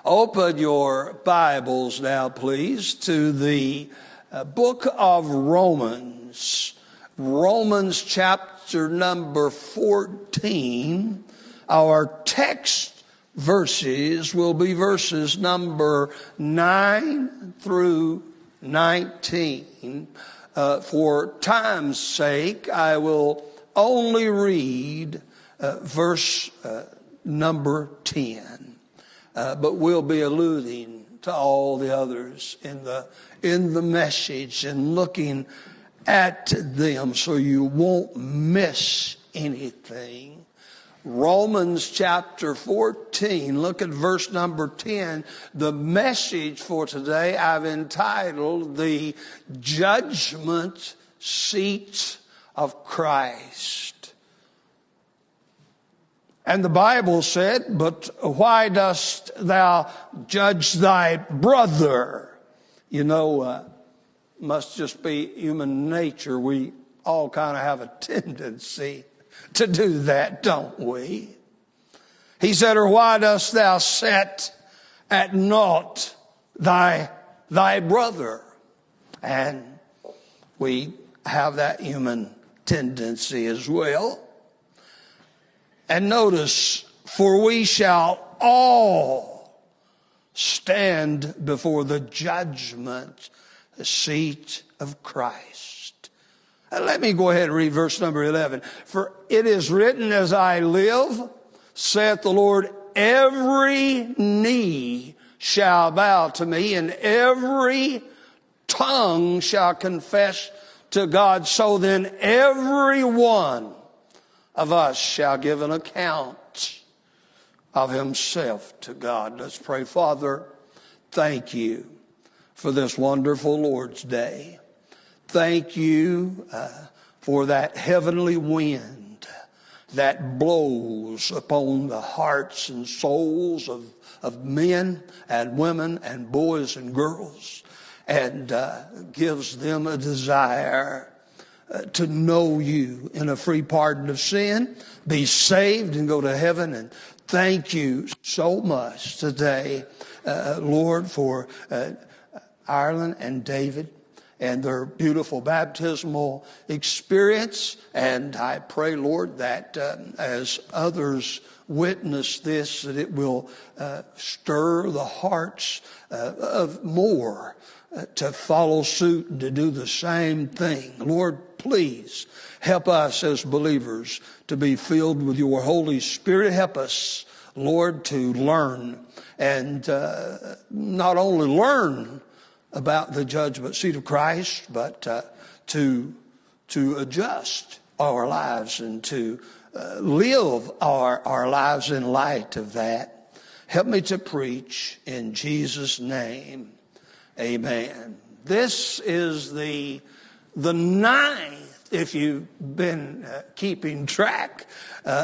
Open your Bibles now, please, to the book of Romans. Romans chapter number 14. Our text verses will be verses number 9 through 19. For time's sake, I will only read verse number 10. But we'll be alluding to all the others in the message and looking at them so you won't miss anything. Romans chapter 14, look at verse number 10. The message for today I've entitled The Judgment Seat of Christ. And the Bible said, but why dost thou judge thy brother? You know, must just be human nature. We all kind of have a tendency to do that, don't we? He said, or why dost thou set at naught thy brother? And we have that human tendency as well. And notice, for we shall all stand before the judgment seat of Christ. And let me go ahead and read verse number 11. For it is written, as I live, saith the Lord, every knee shall bow to me, and every tongue shall confess to God. So then every one of us shall give an account of himself to God. Let's pray. Father, thank you for this wonderful Lord's Day. Thank you for that heavenly wind that blows upon the hearts and souls of men and women and boys and girls and gives them a desire to know you in a free pardon of sin, be saved and go to heaven. And thank you so much today, Lord, for Ireland and David and their beautiful baptismal experience. And I pray, Lord, that as others witness this, that it will stir the hearts of more to follow suit and to do the same thing. Lord, please help us as believers to be filled with your Holy Spirit. Help us, Lord, to learn and not only learn about the judgment seat of Christ, but to adjust our lives and to live our lives in light of that. Help me to preach in Jesus' name. Amen. This is the ninth, if you've been keeping track,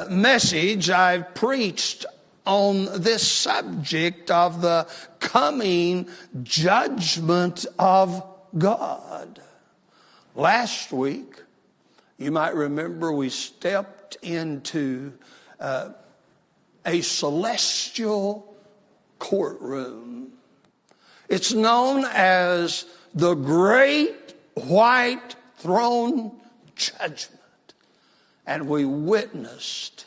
message I've preached on this subject of the coming judgment of God. Last week, you might remember we stepped into a celestial courtroom. It's known as the Great White Throne Judgment. And we witnessed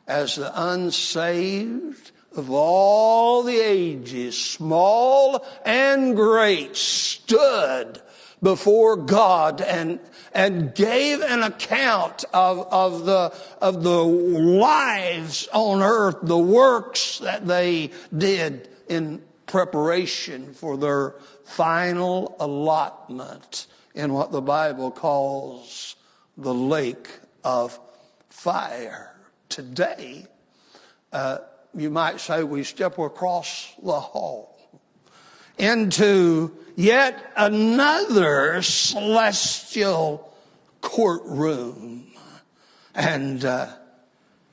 as the unsaved of all the ages, small and great, stood before God and gave an account of the lives on earth, the works that they did in preparation for their final allotment in what the Bible calls the lake of fire. Today, you might say we step across the hall into yet another celestial courtroom. And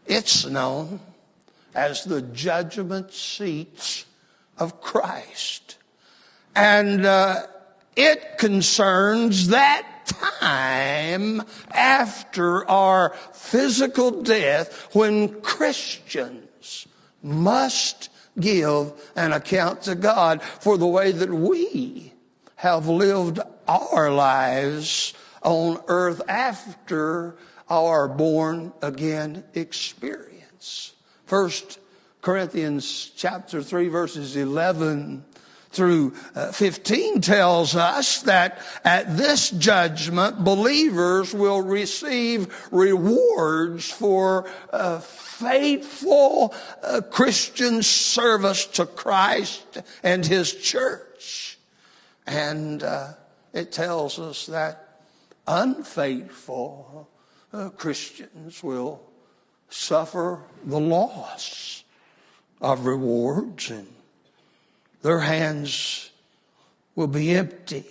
it's known as the judgment seat of Christ. And it concerns that time after our physical death when Christians must give an account to God for the way that we have lived our lives on earth after our born again experience. 1 Corinthians chapter 3 verses 11 through 15 tells us that at this judgment, believers will receive rewards for faithful Christian service to Christ and His church. And it tells us that unfaithful Christians will suffer the loss of rewards, and their hands will be empty,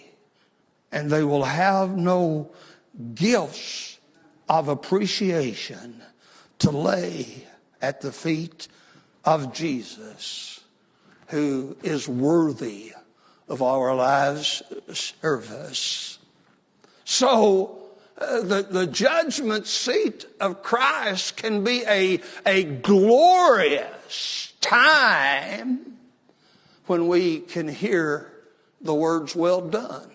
and they will have no gifts of appreciation to lay at the feet of Jesus, who is worthy of our lives' service. So the judgment seat of Christ can be a glorious time when we can hear the words, "Well done,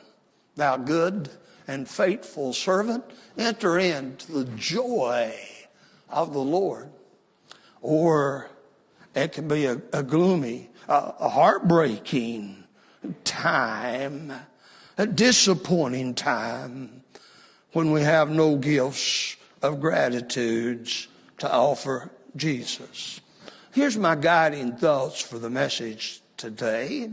thou good and faithful servant, enter into the joy of the Lord." Or it can be a gloomy, a heartbreaking time, a disappointing time, when we have no gifts of gratitude to offer Jesus. Here's my guiding thoughts for the message today.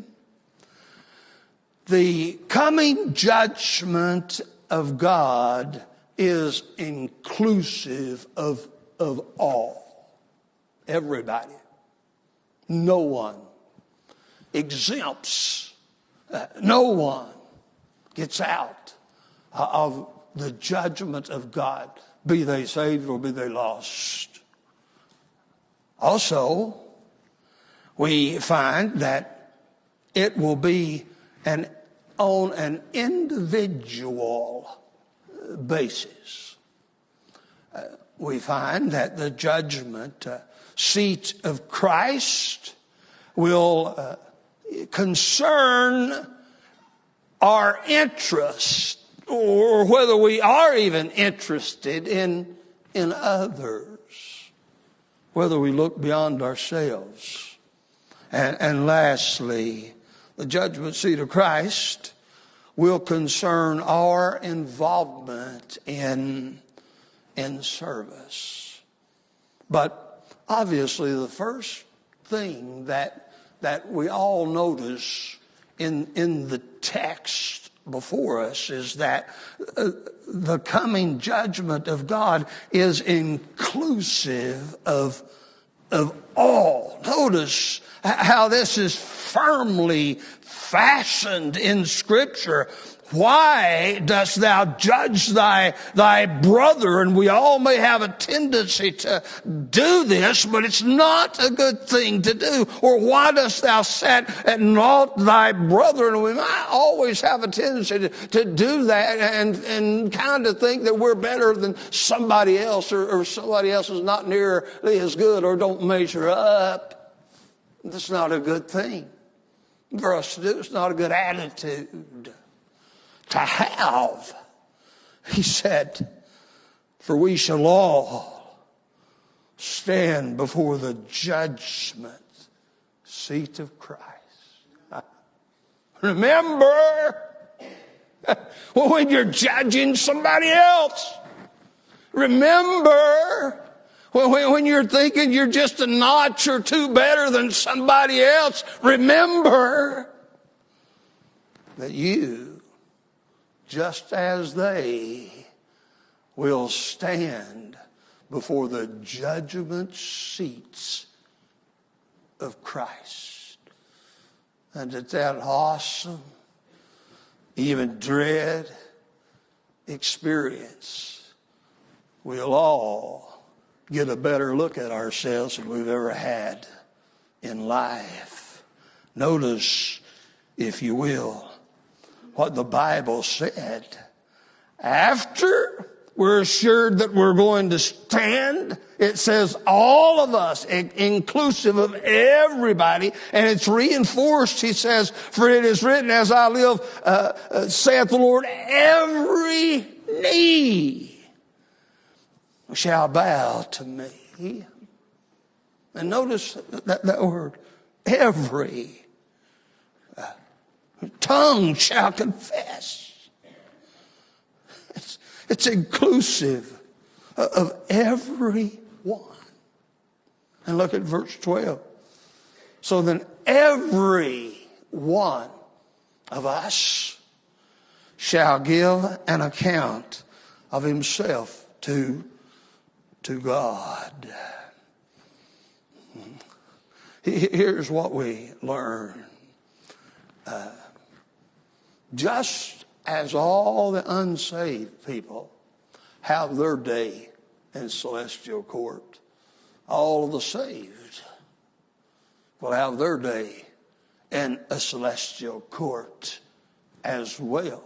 The coming judgment of God is inclusive of all, everybody. No one exempts, no one gets out of the judgment of God, be they saved or be they lost. Also, we find that it will be on an individual basis. We find that the judgment seat of Christ will concern our interest, or whether we are even interested in others, whether we look beyond ourselves. And lastly, the judgment seat of Christ will concern our involvement in service. But obviously the first thing that we all notice in the text before us is that the coming judgment of God is inclusive of all. Notice how this is firmly fastened in Scripture. Why dost thou judge thy brother? And we all may have a tendency to do this, but it's not a good thing to do. Or why dost thou set at naught thy brother? And we might always have a tendency to do that and kind of think that we're better than somebody else, or somebody else is not nearly as good or don't measure up. That's not a good thing for us to do. It's not a good attitude to have. He said, "For we shall all stand before the judgment seat of Christ." Remember, when you're judging somebody else, remember when you're thinking you're just a notch or two better than somebody else, remember that you, just as they, will stand before the judgment seats of Christ. And at that awesome, even dread experience, we'll all get a better look at ourselves than we've ever had in life. Notice, if you will, what the Bible said. After We're assured that we're going to stand. It says all of us, inclusive of everybody. And it's reinforced, he says, for it is written, as I live, saith the Lord, every knee shall bow to me. And notice that word, every tongue shall confess. It's inclusive of everyone. And look at verse 12. So then every one of us shall give an account of himself to God. Here's what we learn. Just as all the unsaved people have their day in celestial court, all of the saved will have their day in a celestial court as well.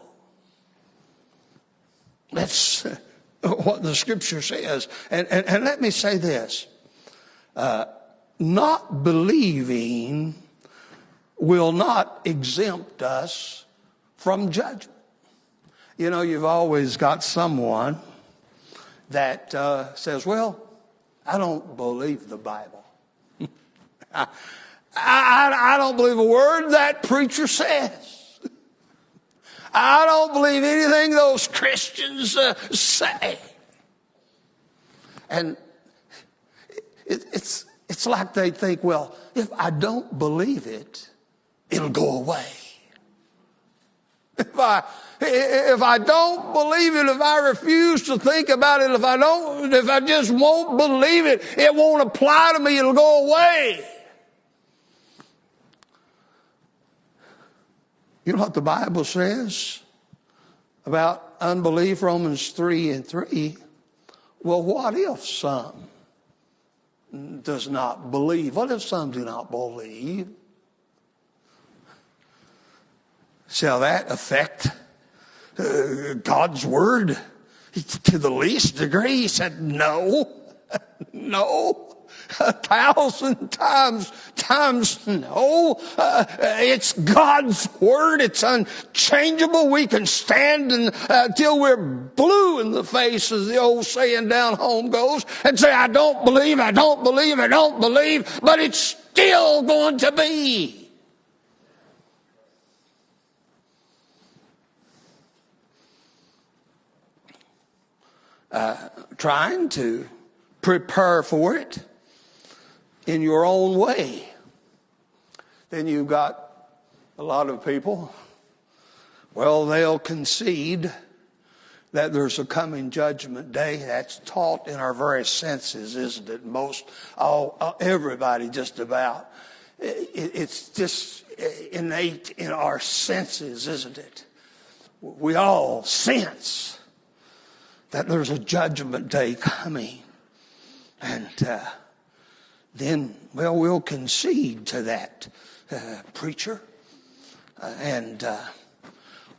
That's what the scripture says. And let me say this. Not believing will not exempt us from judgment. You know, you've always got someone that says, well, I don't believe the Bible. I don't believe a word that preacher says. I don't believe anything those Christians say. And it's like they think, well, if I don't believe it, it'll go away. If I don't believe it, if I refuse to think about it, if I just won't believe it, it won't apply to me, it'll go away. You know what the Bible says about unbelief, Romans 3:3? Well, what if some does not believe? What if some do not believe? Shall that affect God's word to the least degree? He said, no, no. 1,000 times no. It's God's word. It's unchangeable. We can stand until we're blue in the face, as the old saying down home goes, and say, I don't believe, I don't believe, I don't believe, but it's still going to be. Trying to prepare for it in your own way. Then you've got a lot of people, well, they'll concede that there's a coming judgment day. That's taught in our very senses, isn't it? Everybody just about. It's just innate in our senses, isn't it? We all sense that there's a judgment day coming. And then, well, we'll concede to that preacher. And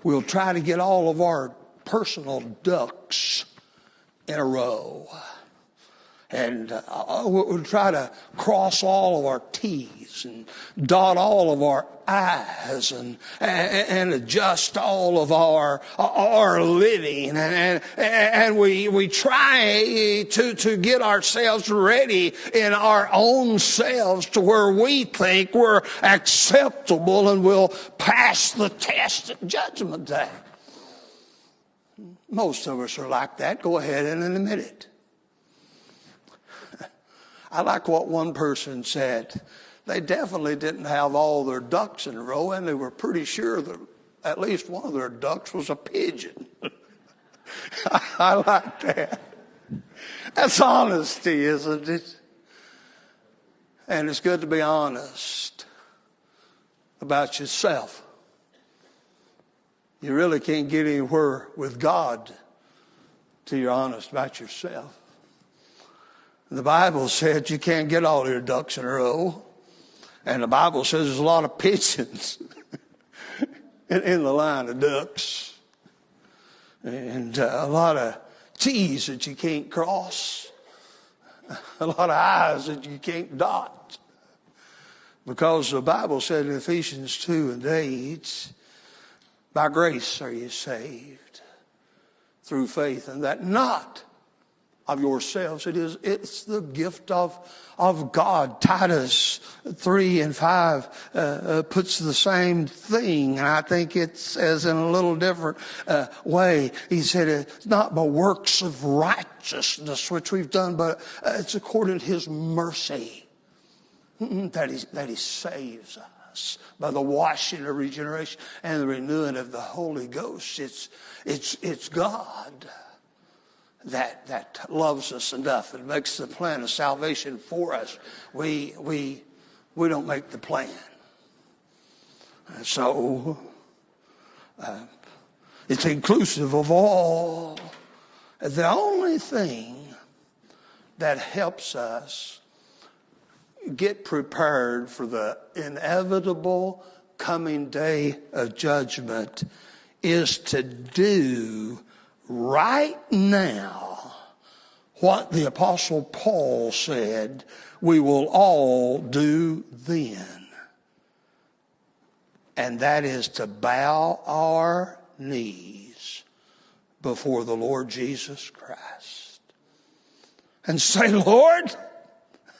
we'll try to get all of our personal ducks in a row. And we'll try to cross all of our T's and dot all of our I's and adjust all of our living. And we try to get ourselves ready in our own selves to where we think we're acceptable and will pass the test at Judgment Day. Most of us are like that. Go ahead and admit it. I like what one person said. They definitely didn't have all their ducks in a row, and they were pretty sure that at least one of their ducks was a pigeon. I like that. That's honesty, isn't it? And it's good to be honest about yourself. You really can't get anywhere with God till you're honest about yourself. The Bible said you can't get all your ducks in a row. And the Bible says there's a lot of pigeons in the line of ducks. And a lot of T's that you can't cross, a lot of I's that you can't dot. Because the Bible said in Ephesians 2 and 8, by grace are you saved through faith, and that not of yourselves. It's the gift of God. Titus 3 and 5 puts the same thing, and I think it says in a little different way. He said it's not by works of righteousness which we've done, but it's according to his mercy that he saves us by the washing of regeneration and the renewing of the Holy Ghost. It's God that loves us enough and makes the plan of salvation for us. We don't make the plan. So it's inclusive of all. The only thing that helps us get prepared for the inevitable coming day of judgment is to do right now what the Apostle Paul said we will all do then. And that is to bow our knees before the Lord Jesus Christ and say, Lord,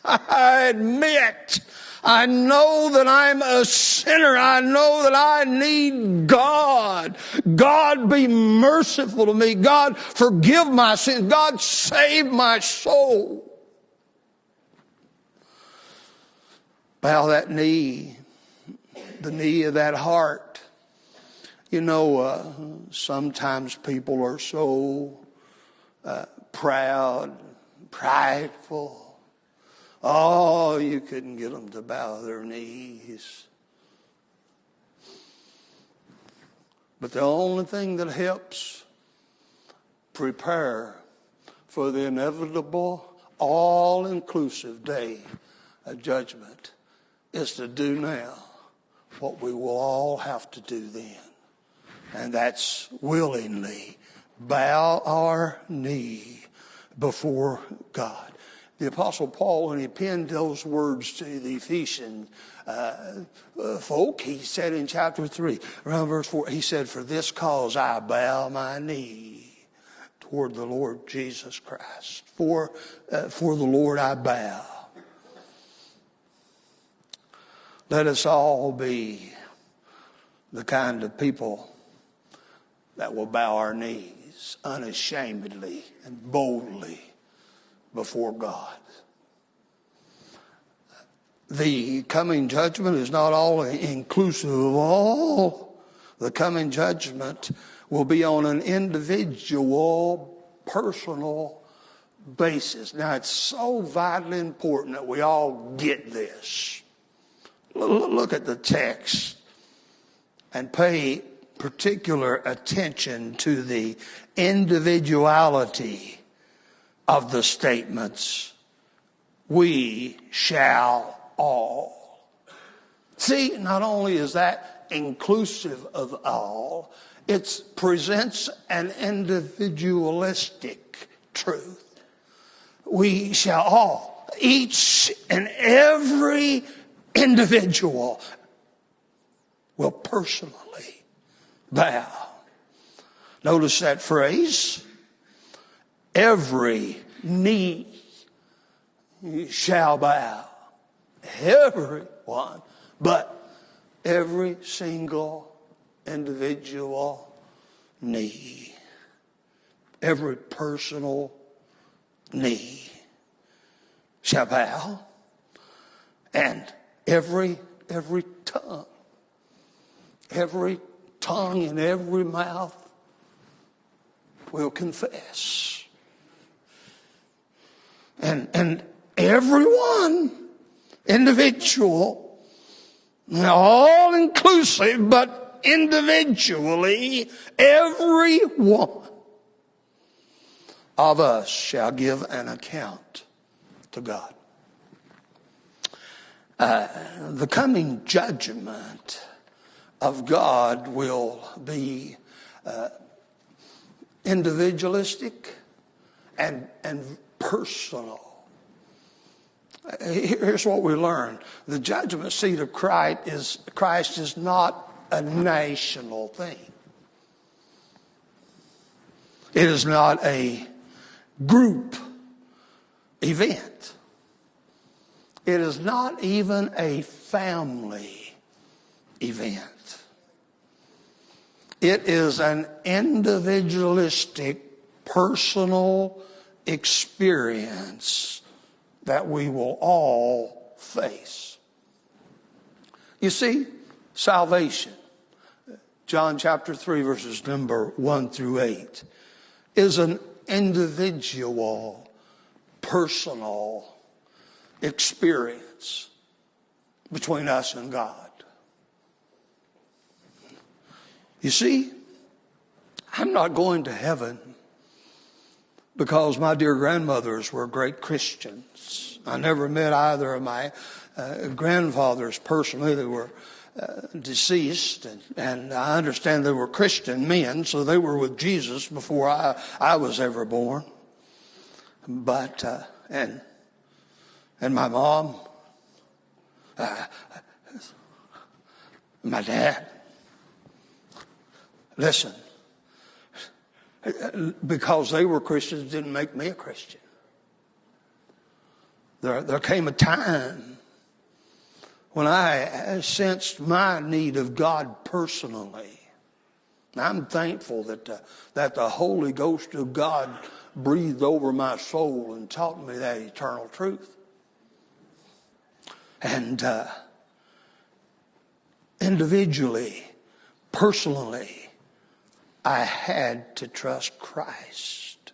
I admit, I know that I'm a sinner. I know that I need God. God, be merciful to me. God, forgive my sins. God, save my soul. Bow that knee, the knee of that heart. You know, sometimes people are so proud, prideful. Oh, you couldn't get them to bow their knees. But the only thing that helps prepare for the inevitable, all-inclusive day of judgment is to do now what we will all have to do then. And that's willingly bow our knee before God. The Apostle Paul, when he penned those words to the Ephesian folk, he said in chapter 3, around verse 4, he said, for this cause I bow my knee toward the Lord Jesus Christ. For the Lord I bow. Let us all be the kind of people that will bow our knees unashamedly and boldly before God. The coming judgment is not all inclusive of all. The coming judgment will be on an individual, personal basis. Now, it's so vitally important that we all get this. Look at the text and pay particular attention to the individuality of the statements, we shall all. See, not only is that inclusive of all, it presents an individualistic truth. We shall all, each and every individual will personally bow. Notice that phrase. Every knee shall bow. Everyone. But every single individual knee. Every personal knee shall bow. And every tongue. Every tongue in every mouth will confess. And everyone, individual, all inclusive, but individually, every one of us shall give an account to God. The coming judgment of God will be individualistic, and personal. Here's what we learn. The judgment seat of Christ is not a national thing. It is not a group event. It is not even a family event. It is an individualistic, personal experience that we will all face. You see, salvation, John chapter 3, verses number 1 through 8, is an individual, personal experience between us and God. You see, I'm not going to heaven because my dear grandmothers were great Christians. I never met either of my grandfathers personally. They were deceased, and I understand they were Christian men, so they were with Jesus before I was ever born. But, and my mom, my dad. Listen, because they were Christians didn't make me a Christian. There came a time when I sensed my need of God personally. I'm thankful that the Holy Ghost of God breathed over my soul and taught me that eternal truth. And individually, personally, I had to trust Christ.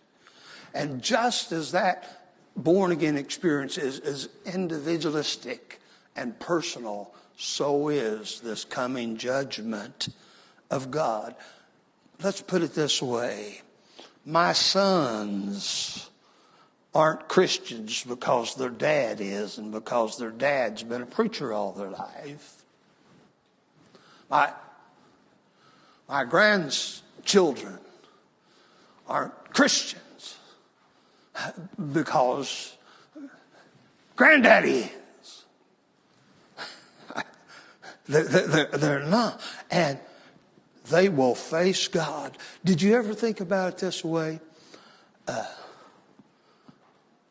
And just as that born-again experience is individualistic and personal, so is this coming judgment of God. Let's put it this way. My sons aren't Christians because their dad is and because their dad's been a preacher all their life. My grandchildren aren't Christians because granddaddy is. They're not. And they will face God. Did you ever think about it this way?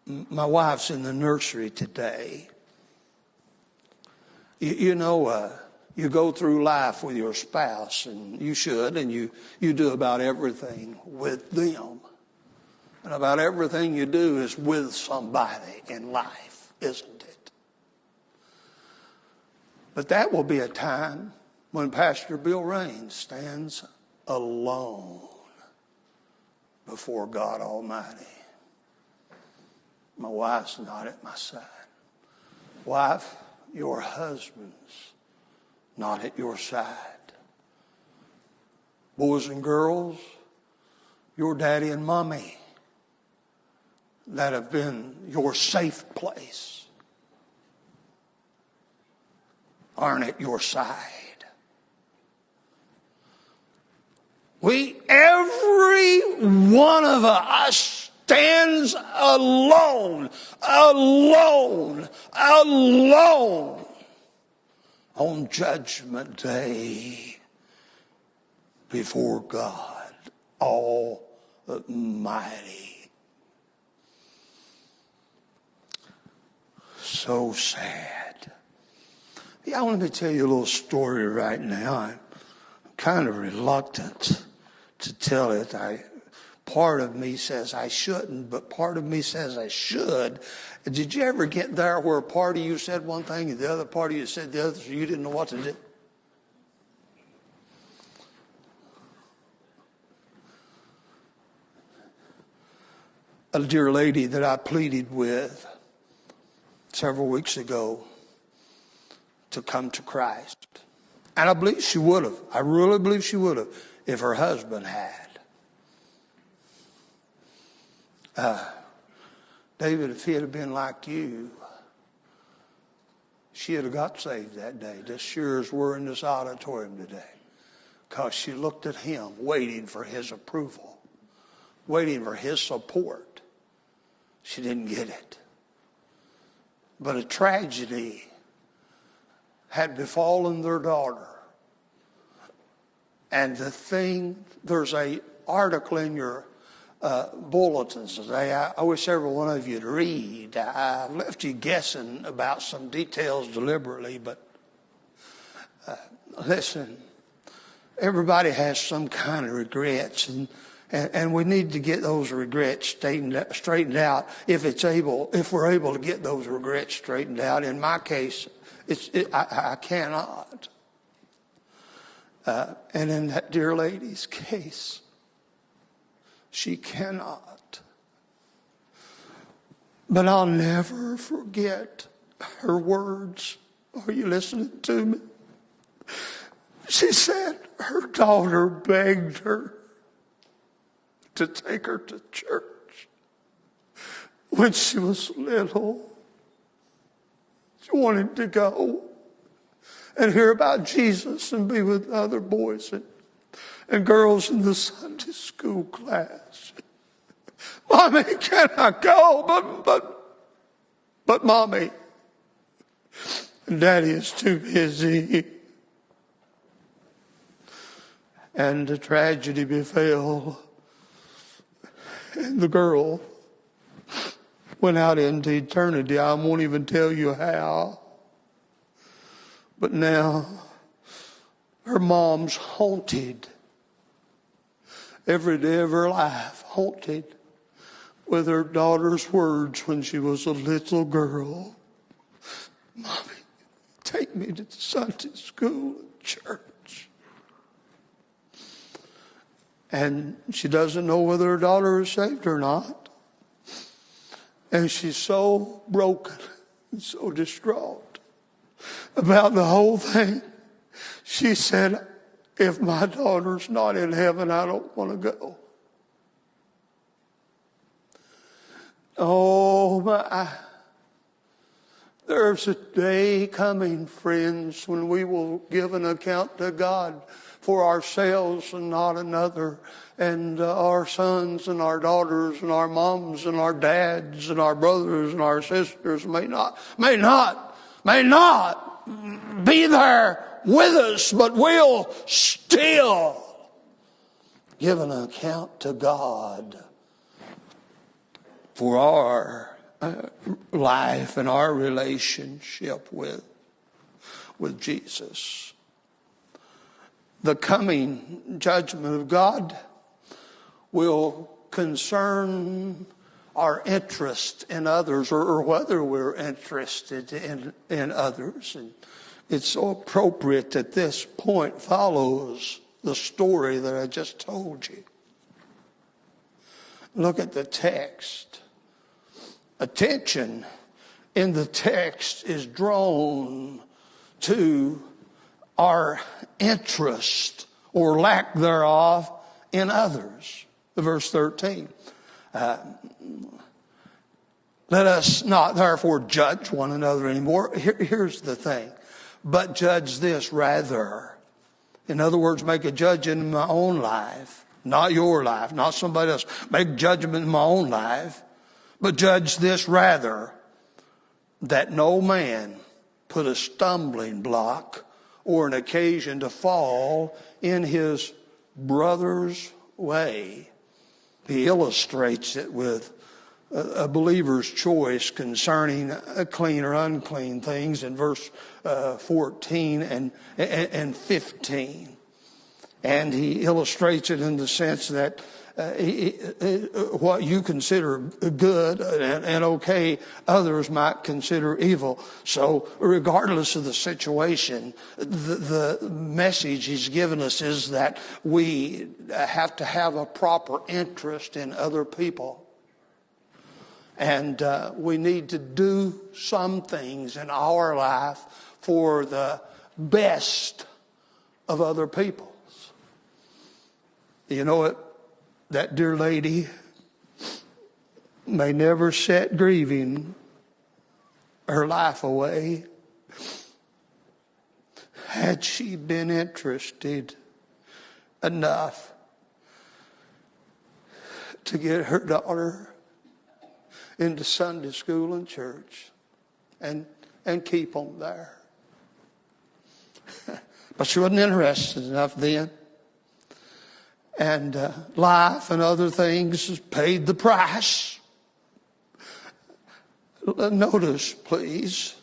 My wife's in the nursery today. You know, you go through life with your spouse, and you should, and you do about everything with them. And about everything you do is with somebody in life, isn't it? But that will be a time when Pastor Bill Raines stands alone before God Almighty. My wife's not at my side. Wife, your husband's not at your side. Boys and girls, your daddy and mommy that have been your safe place aren't at your side. Every one of us stands alone on Judgment Day before God Almighty. So sad. Yeah, I want to tell you a little story right now. I'm kind of reluctant to tell it. Part of me says I shouldn't, but part of me says I should. Did you ever get there where a part of you said one thing and the other part of you said the other, so you didn't know what to do? A dear lady that I pleaded with several weeks ago to come to Christ. And I believe she would have. I really believe she would have if her husband had. David, if he had been like you, she would have got saved that day, just sure as we're in this auditorium today. Because she looked at him, waiting for his approval, waiting for his support. She didn't get it. But a tragedy had befallen their daughter. And there's a article in your bulletins today. I wish every one of you to read. I left you guessing about some details deliberately, but listen, everybody has some kind of regrets, and we need to get those regrets straightened out if we're able to get those regrets straightened out. In my case, I cannot. And in that dear lady's case, she cannot. But I'll never forget her words. Are you listening to me? She said her daughter begged her to take her to church when she was little. She wanted to go and hear about Jesus and be with other boys and girls in the Sunday school class. Mommy, can I go? But Mommy, Daddy is too busy. And a tragedy befell, and the girl went out into eternity. I won't even tell you how. But now her mom's haunted every day of her life, haunted with her daughter's words when she was a little girl. Mommy, take me to Sunday school and church. And she doesn't know whether her daughter is saved or not. And she's so broken and so distraught about the whole thing. She said, if my daughter's not in heaven, I don't want to go. Oh, my. There's a day coming, friends, when we will give an account to God for ourselves and not another, and our sons and our daughters and our moms and our dads and our brothers and our sisters may not be there with us, but we'll still give an account to God for our life and our relationship with Jesus. The coming judgment of God will concern our interest in others, or whether we're interested in others. And it's so appropriate that this point follows the story that I just told you. Look at the text. Attention in the text is drawn to our interest or lack thereof in others. Verse 13. Let us not therefore judge one another anymore. Here's the thing. But judge this rather. In other words, make a judgment in my own life. Not your life, not somebody else. Make judgment in my own life. But judge this rather, that no man put a stumbling block or an occasion to fall in his brother's way. He illustrates it with a believer's choice concerning clean or unclean things in verse 14 and 15. And he illustrates it in the sense that what you consider good and okay, others might consider evil. So regardless of the situation, the message he's given us is that we have to have a proper interest in other people. And we need to do some things in our life for the best of other people's. You know what? That dear lady may never sit grieving her life away had she been interested enough to get her daughter into Sunday school and church and keep them there. But she wasn't interested enough then. And life and other things paid the price. Notice, please,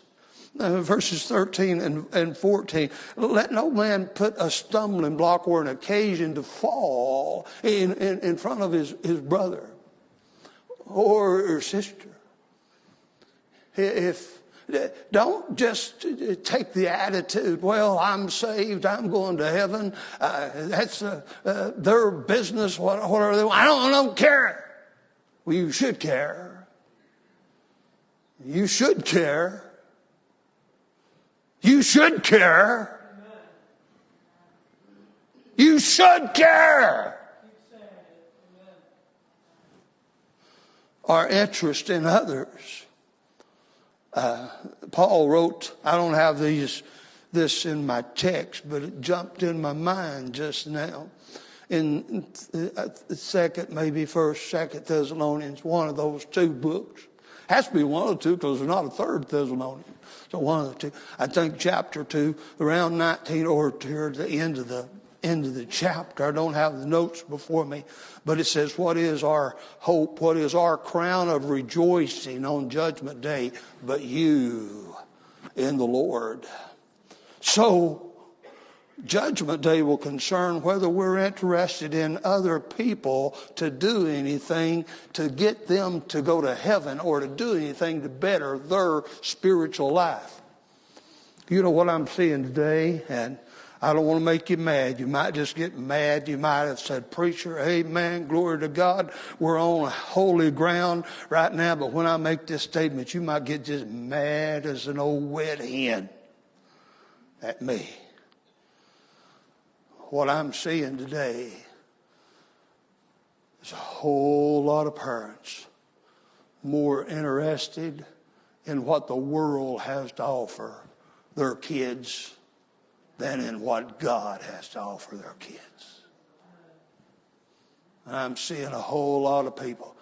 verses 13 and 14. Let no man put a stumbling block or an occasion to fall in front of his brother or sister. Don't just take the attitude, well, I'm saved, I'm going to heaven. That's their business, whatever they want. I don't care. Well, you should care. You should care. You should care. You should care. Our interest in others. Paul wrote, I don't have this in my text, but it jumped in my mind just now. In First, Second Thessalonians, one of those two books. Has to be one of the two because there's not a third Thessalonians. So one of the two. I think chapter 2, around 19 or toward the end of the chapter. I don't have the notes before me, but it says, what is our hope? What is our crown of rejoicing on Judgment Day? But you in the Lord. So, Judgment Day will concern whether we're interested in other people to do anything to get them to go to heaven or to do anything to better their spiritual life. You know what I'm seeing today, and I don't want to make you mad. You might just get mad. You might have said, preacher, amen, glory to God. We're on holy ground right now. But when I make this statement, you might get just mad as an old wet hen at me. What I'm seeing today is a whole lot of parents more interested in what the world has to offer their kids than in what God has to offer their kids. I'm seeing a whole lot of people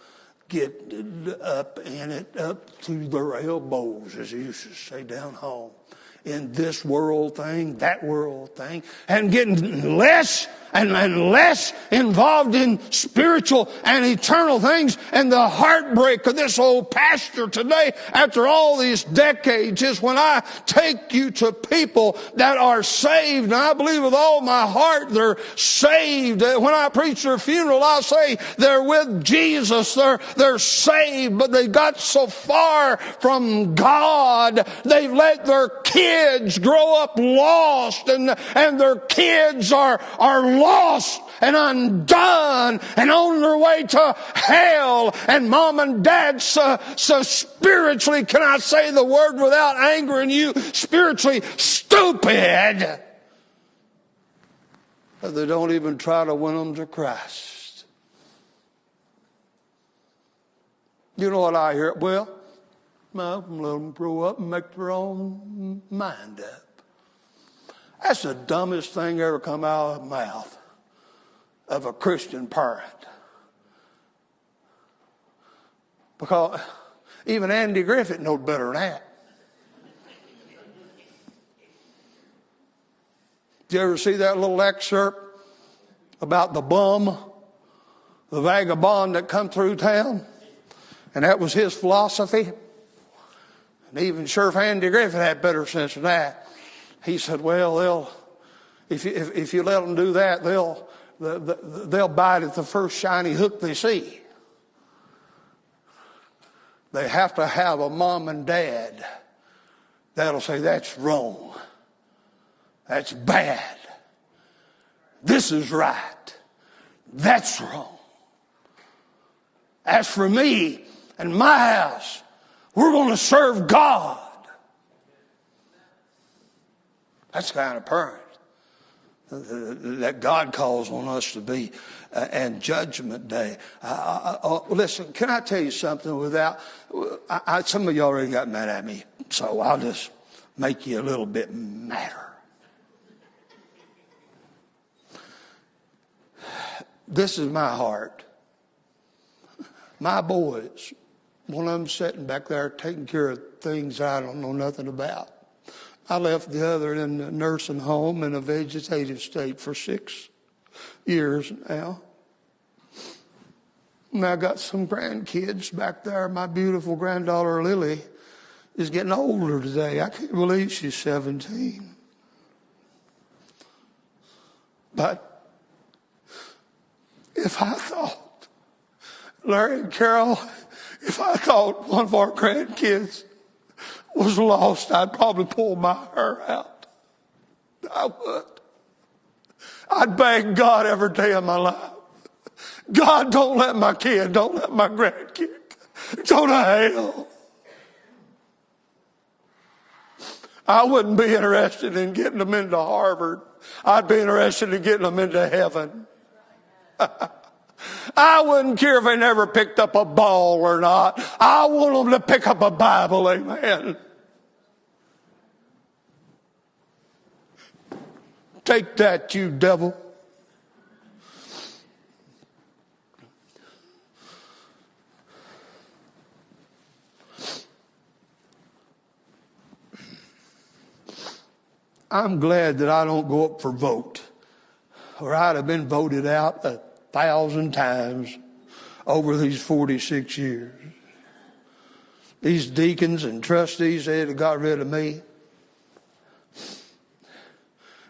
get up in it, up to their elbows, as they used to say down home, in this world thing, that world thing, and getting less and less involved in spiritual and eternal things. And the heartbreak of this old pastor today, after all these decades, is when I take you to people that are saved, and I believe with all my heart they're saved. When I preach their funeral, I'll say they're with Jesus, they're saved, but they got so far from God, they've let their kids grow up lost, and their kids are lost and undone and on their way to hell. And mom and dad so spiritually, can I say the word without angering you, spiritually stupid, that they don't even try to win them to Christ. You know what I hear? Well, let them grow up and make their own mind up. That's the dumbest thing ever come out of the mouth of a Christian parent. Because even Andy Griffith knows better than that. Did you ever see that little excerpt about the bum, the vagabond that come through town? And that was his philosophy. And even Sheriff Andy Griffith had better sense than that. He said, well, if you let them do that, they'll bite at the first shiny hook they see. They have to have a mom and dad that'll say, that's wrong. That's bad. This is right. That's wrong. As for me and my house, we're going to serve God. That's the kind of parent that God calls on us to be. And Judgment Day. Listen, can I tell you something without... some of you already got mad at me, so I'll just make you a little bit madder. This is my heart. My boys One of them sitting back there taking care of things I don't know nothing about. I left the other in the nursing home in a vegetative state for 6 years now. And I got some grandkids back there. My beautiful granddaughter Lily is getting older today. I can't believe she's 17. But if I thought, Larry and Carol, if I thought one of our grandkids was lost, I'd probably pull my hair out. I would. I'd beg God every day of my life, God, don't let my grandkid go to hell. I wouldn't be interested in getting them into Harvard. I'd be interested in getting them into heaven. I wouldn't care if they never picked up a ball or not. I want them to pick up a Bible, amen. Take that, you devil. I'm glad that I don't go up for vote, or I'd have been voted out 1,000 times over these 46 years. These deacons and trustees, they'd have got rid of me.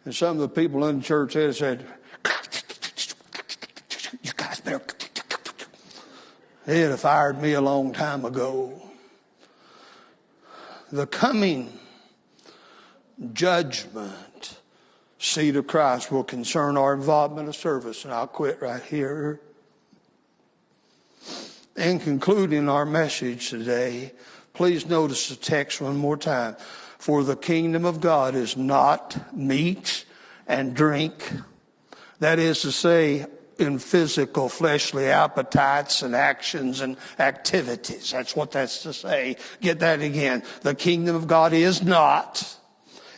And some of the people in the church had said, you guys better. They'd have fired me a long time ago. The coming judgment seat of Christ will concern our involvement of service. And I'll quit right here. In concluding our message today, please notice the text one more time. For the kingdom of God is not meat and drink. That is to say, in physical, fleshly appetites and actions and activities. That's what that's to say. Get that again. The kingdom of God is not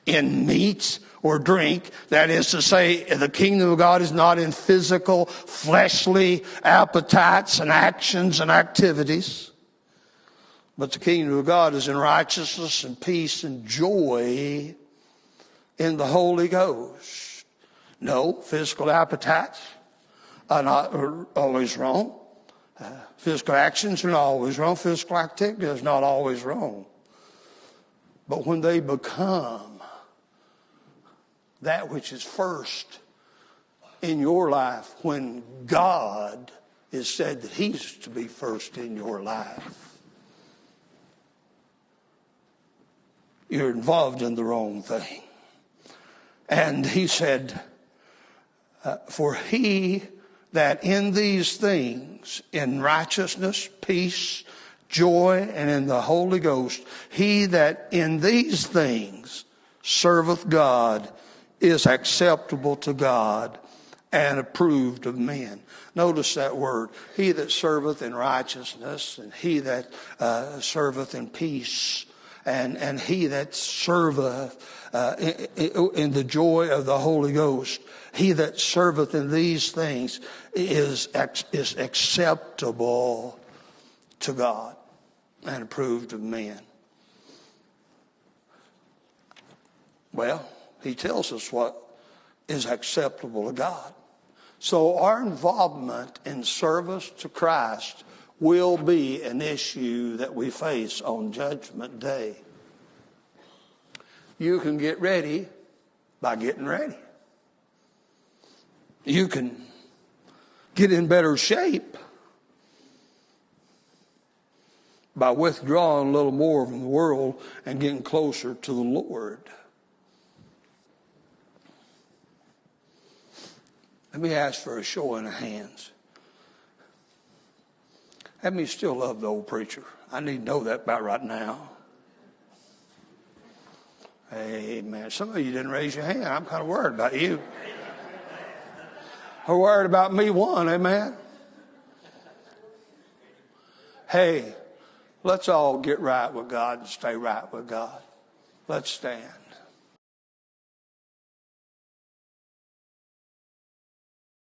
in meat or drink. That is to say, the kingdom of God is not in physical, fleshly appetites and actions and activities. But the kingdom of God is in righteousness and peace and joy in the Holy Ghost. No, physical appetites are not always wrong. Physical actions are not always wrong. Physical activity is not always wrong. But when they become that which is first in your life, when God is said that He's to be first in your life, you're involved in the wrong thing. And He said, for he that in these things, in righteousness, peace, joy, and in the Holy Ghost, he that in these things serveth God is acceptable to God and approved of men. Notice that word. He that serveth in righteousness, and he that serveth in peace, and he that serveth in the joy of the Holy Ghost. He that serveth in these things is acceptable to God and approved of men. Well, He tells us what is acceptable to God. So our involvement in service to Christ will be an issue that we face on Judgment Day. You can get ready by getting ready. You can get in better shape by withdrawing a little more from the world and getting closer to the Lord. Let me ask for a show of hands. How many still love the old preacher? I need to know that about right now. Amen. Some of you didn't raise your hand. I'm kind of worried about you. We're worried about me one, amen? Hey, let's all get right with God and stay right with God. Let's stand.